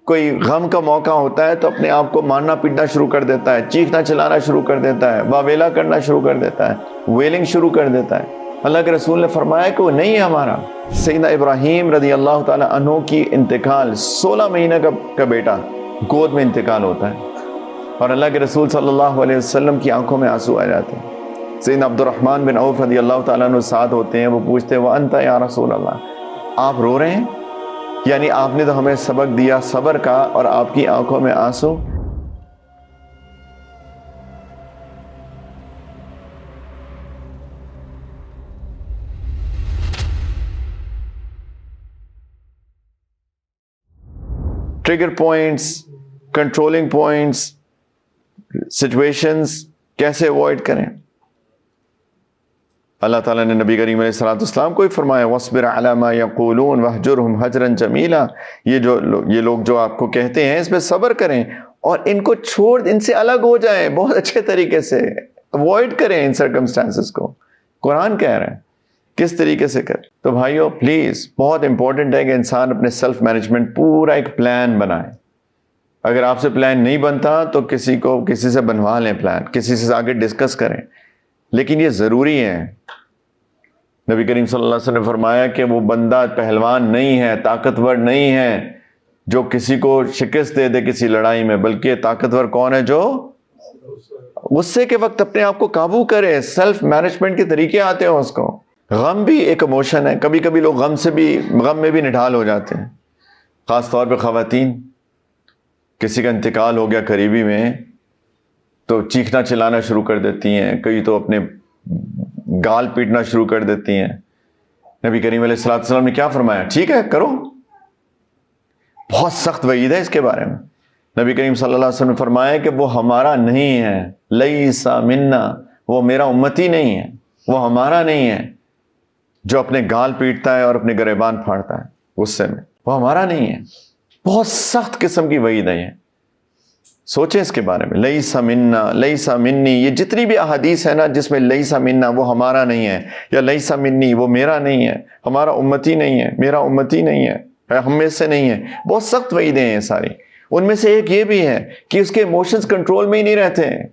کوئی غم کا موقع ہوتا ہے تو اپنے آپ کو مارنا پیٹنا شروع کر دیتا ہے، چیخنا چلانا شروع کر دیتا ہے، واویلا کرنا شروع کر دیتا ہے، ویلنگ شروع کر دیتا ہے۔ اللہ کے رسول نے فرمایا کہ وہ نہیں ہے ہمارا۔ سیدنا ابراہیم رضی اللہ تعالی عنہ کی انتقال 16 مہینے کا بیٹا گود میں انتقال ہوتا ہے، اور اللہ کے رسول صلی اللہ علیہ وسلم کی آنکھوں میں آنسو آ جاتے ہیں۔ سیدنا عبد الرحمن بن عوف رضی اللہ تعالیٰ عنہ ساتھ ہوتے ہیں، وہ پوچھتے ہیں وَأَنْتَ یا رسول اللہ، آپ رو رہے ہیں؟ یعنی آپ نے تو ہمیں سبق دیا صبر کا، اور آپ کی آنکھوں میں آنسو۔ Trigger points, controlling points, situations کیسے اوائڈ کریں؟ اللہ تعالیٰ نے نبی کریم علیہ السلام کو ہی فرمایا وَاصْبِرْ عَلَىٰ مَا يَقُولُونَ وَاهْجُرْهُمْ هَجْرًا جَمِيلًا، یہ لوگ جو آپ کو کہتے ہیں اس پہ صبر کریں اور ان کو چھوڑ، ان سے الگ ہو جائیں بہت اچھے طریقے سے، اوائڈ کریں ان سرکمسٹانسز کو۔ قرآن کہہ رہے ہیں کس طریقے سے کریں۔ تو بھائیو پلیز، بہت امپورٹنٹ ہے کہ انسان اپنے سیلف مینجمنٹ پورا ایک پلان بنائے۔ اگر آپ سے پلان نہیں بنتا تو کسی سے بنوا لیں پلان، کسی سے آگے ڈسکس کریں، لیکن یہ ضروری ہے۔ نبی کریم صلی اللہ علیہ وسلم نے فرمایا کہ وہ بندہ پہلوان نہیں ہے، طاقتور نہیں ہے جو کسی کو شکست دے دے کسی لڑائی میں، بلکہ طاقتور کون ہے جو غصے کے وقت اپنے آپ کو قابو کرے۔ سیلف مینجمنٹ کے طریقے آتے ہیں اس کو۔ غم بھی ایک ایموشن ہے، کبھی کبھی لوگ غم میں بھی نڈھال ہو جاتے ہیں، خاص طور پہ خواتین۔ کسی کا انتقال ہو گیا قریبی میں تو چیخنا چلانا شروع کر دیتی ہیں، کئی تو اپنے گال پیٹنا شروع کر دیتی ہیں۔ نبی کریم علیہ السلام نے کیا فرمایا؟ ٹھیک ہے کرو، بہت سخت وعید ہے اس کے بارے میں۔ نبی کریم صلی اللہ علیہ وسلم نے فرمایا کہ وہ ہمارا نہیں ہے، لیس منا، وہ میرا امتی نہیں ہے، وہ ہمارا نہیں ہے، جو اپنے گال پیٹتا ہے اور اپنے گریبان پھاڑتا ہے غصے میں، وہ ہمارا نہیں ہے۔ بہت سخت قسم کی وعید ہے یہ، سوچیں اس کے بارے میں۔ لیس منا، لیس منی، یہ جتنی بھی احادیث ہے نا جس میں لیس منا وہ ہمارا نہیں ہے، یا لیس منی وہ میرا نہیں ہے، ہمارا امتی نہیں ہے، میرا امتی نہیں ہے، ہم میں سے نہیں ہے، بہت سخت وعیدیں ہیں یہ ساری۔ ان میں سے ایک یہ بھی ہے کہ اس کے ایموشنز کنٹرول میں ہی نہیں رہتے ہیں،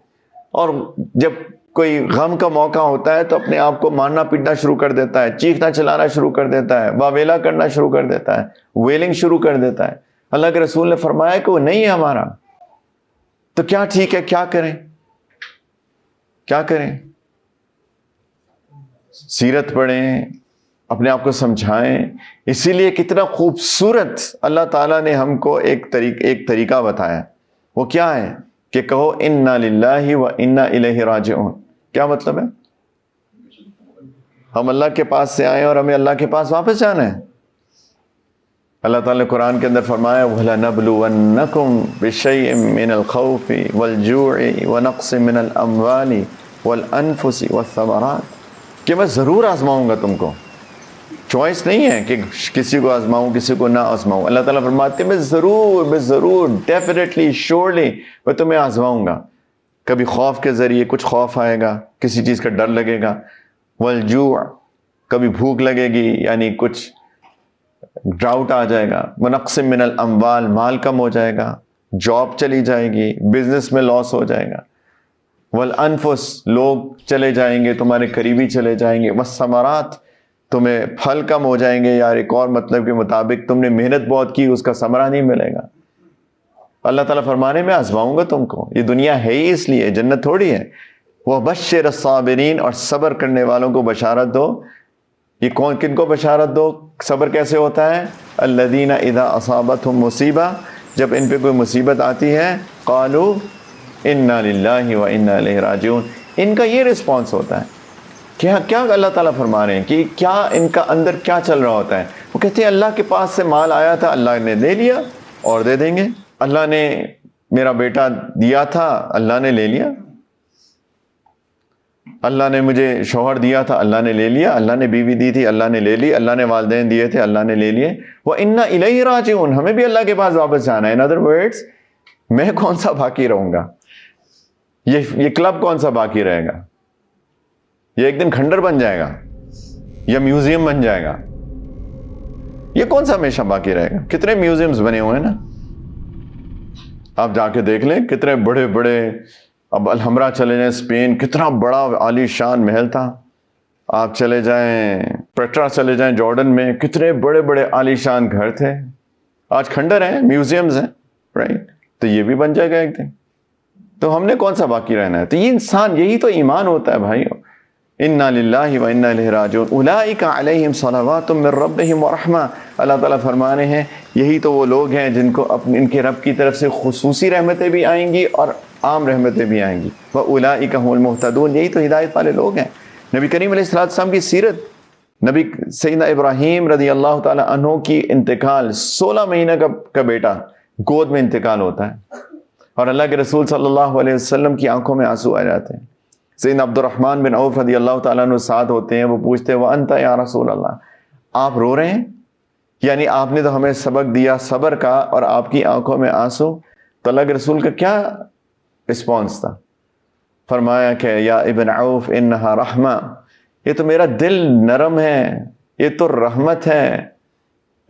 اور جب کوئی غم کا موقع ہوتا ہے تو اپنے آپ کو مارنا پیٹنا شروع کر دیتا ہے، چیخنا چلانا شروع کر دیتا ہے، واویلا کرنا شروع کر دیتا ہے، ویلنگ شروع کر دیتا ہے۔ اللہ کے رسول نے فرمایا کہ وہ نہیں ہے ہمارا۔ تو کیا ٹھیک ہے، کیا کریں؟ کیا کریں؟ سیرت پڑھیں، اپنے آپ کو سمجھائیں۔ اسی لیے کتنا خوبصورت اللہ تعالیٰ نے ہم کو ایک طریقہ بتایا۔ وہ کیا ہے کہ کہو انا للہ و انا الیہ راجعون۔ کیا مطلب ہے؟ ہم اللہ کے پاس سے آئے اور ہمیں اللہ کے پاس واپس جانا ہے۔ اللہ تعالیٰ نے قرآن کے اندر فرمایا وَلَنَبْلُوَنَّكُمْ بِشَيْءٍ مِّنَ الْخَوْفِ وَالْجُوعِ وَنَقْصٍ مِّنَ الْأَمْوَالِ وَالْأَنفُسِ وَالثَّمَرَاتِ، کہ میں ضرور آزماؤں گا تم کو۔ چوائس نہیں ہے کہ کسی کو آزماؤں کسی کو نہ آزماؤں۔ اللہ تعالیٰ فرماتے ہیں میں ضرور ڈیفینیٹلی شیورلی میں تمہیں آزماؤں گا۔ کبھی خوف کے ذریعے کچھ خوف آئے گا، کسی چیز کا ڈر لگے گا، والجوع کبھی بھوک لگے گی، یعنی کچھ ڈراؤٹ آ جائے گا، ونقص من الاموال مال کم ہو جائے گا، جاب چلی جائے گی، بزنس میں لاس ہو جائے گا، والانفس لوگ چلے جائیں گے، تمہارے قریبی چلے جائیں گے، والثمرات تمہیں پھل کم ہو جائیں گے، یار ایک اور مطلب کے مطابق تم نے محنت بہت کی اس کا ثمرہ نہیں ملے گا۔ اللہ تعالیٰ فرمانے میں آزماؤں گا تم کو، یہ دنیا ہے ہی اس لیے، جنت تھوڑی ہے۔ وَبَشِّرِ الصَّابِرِينَ، اور صبر کرنے والوں کو بشارت دو۔ یہ کن کو بشارت دو؟ صبر کیسے ہوتا ہے؟ الذین اذا اصابتہم مصیبہ، جب ان پہ کوئی مصیبت آتی ہے، قالوا انا للہ و انا الیہ راجعون، ان کا یہ رسپانس ہوتا ہے۔ کیا اللہ تعالیٰ فرما رہے ہیں کہ کیا ان کا اندر کیا چل رہا ہوتا ہے؟ وہ کہتے ہیں اللہ کے پاس سے مال آیا تھا، اللہ نے لے لیا اور دے دیں گے۔ اللہ نے میرا بیٹا دیا تھا، اللہ نے لے لیا۔ اللہ نے مجھے شوہر دیا تھا، اللہ نے لے لیا۔ اللہ نے بیوی دی تھی، اللہ نے لے لی۔ اللہ نے والدین دیے تھے، اللہ نے لے لیے۔ وَإِنَّا إِلَيْهِ رَاجِعُونَ، ہمیں بھی اللہ کے پاس واپس جانا ہے۔ ان ادر ورڈز، میں کون سا باقی رہوں گا؟ یہ کلب کون سا باقی رہے گا؟ یہ ایک دن کھنڈر بن جائے گا یا میوزیم بن جائے گا۔ یہ کون سا ہمیشہ باقی رہے گا؟ کتنے میوزیمز بنے ہوئے ہیں نا، آپ جا کے دیکھ لیں کتنے بڑے بڑے، اب الحمرا چلے جائیں اسپین، کتنا بڑا عالی شان محل تھا. آپ چلے جائیں پیٹرا، چلے جائیں جارڈن میں، کتنے بڑے بڑے عالی شان گھر تھے. آج کھنڈر ہیں، میوزیمز ہیں، رائٹ؟ تو یہ بھی بن جائے گا ایک دن. تو ہم نے کون سا باقی رہنا ہے؟ تو یہ انسان، یہی تو ایمان ہوتا ہے بھائیو. انا للہ و انا الیہ راجعون اولئک علیہم صلوات من ربہم ورحمہ. اللہ تعالیٰ فرما رہے ہیں یہی تو وہ لوگ ہیں جن کو ان کے رب کی طرف سے خصوصی رحمتیں بھی آئیں گی اور عام رحمتیں بھی آئیں گی. واولئک هم المہتدون، یہی تو ہدایت والے لوگ ہیں. نبی کریم علیہ السلام کی سیرت، نبی سیدنا ابراہیم رضی اللہ تعالیٰ عنہ کی انتقال، 16 مہینہ کا بیٹا گود میں انتقال ہوتا ہے، اور اللہ کے رسول صلی اللہ علیہ وسلم کی آنکھوں میں آنسو آ جاتے ہیں. سیدنا عبد الرحمن بن عوف رضی اللہ تعالیٰ عنہ ساتھ ہوتے ہیں. وہ پوچھتے ہیں وَأَنْتَ یا رسول اللہ، آپ رو رہے ہیں؟ یعنی آپ نے تو ہمیں سبق دیا صبر کا اور آپ کی آنکھوں میں آنسو. تو اللہ کے رسول کا کیا رسپانس تھا؟ فرمایا کہ یا ابن عوف انہا رحمہ، یہ تو میرا دل نرم ہے، یہ تو رحمت ہے،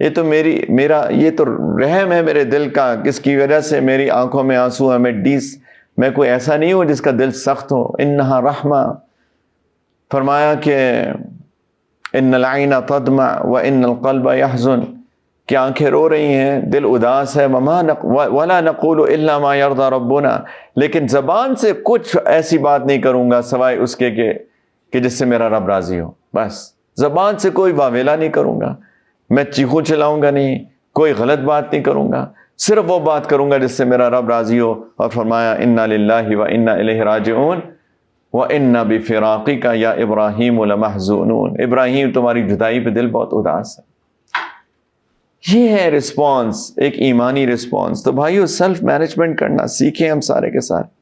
یہ تو یہ تو رحم ہے میرے دل کا، کس کی وجہ سے میری آنکھوں میں آنسو ہے. میں کوئی ایسا نہیں ہوں جس کا دل سخت ہو. انہا رحمہ. فرمایا کہ ان العین تدمع وان القلب یحزن، کہ آنکھیں رو رہی ہیں، دل اداس ہے. ولا نقول الا ما یرضی ربنا، لیکن زبان سے کچھ ایسی بات نہیں کروں گا سوائے اس کے کہ جس سے میرا رب راضی ہو. بس زبان سے کوئی واویلا نہیں کروں گا، میں چیخوں چلاؤں گا نہیں، کوئی غلط بات نہیں کروں گا، صرف وہ بات کروں گا جس سے میرا رب راضی ہو. اور فرمایا انا للہ و انا الیہ راجعون وَإِنَّ بِفِرَاقِكَ یا ابراہیم لَمَحْزُونُونَ. ابراہیم تمہاری جدائی پہ دل بہت اداس ہے. یہ ہے رسپانس، ایک ایمانی رسپانس. تو بھائیو سیلف مینجمنٹ کرنا سیکھیں ہم سارے کے سارے.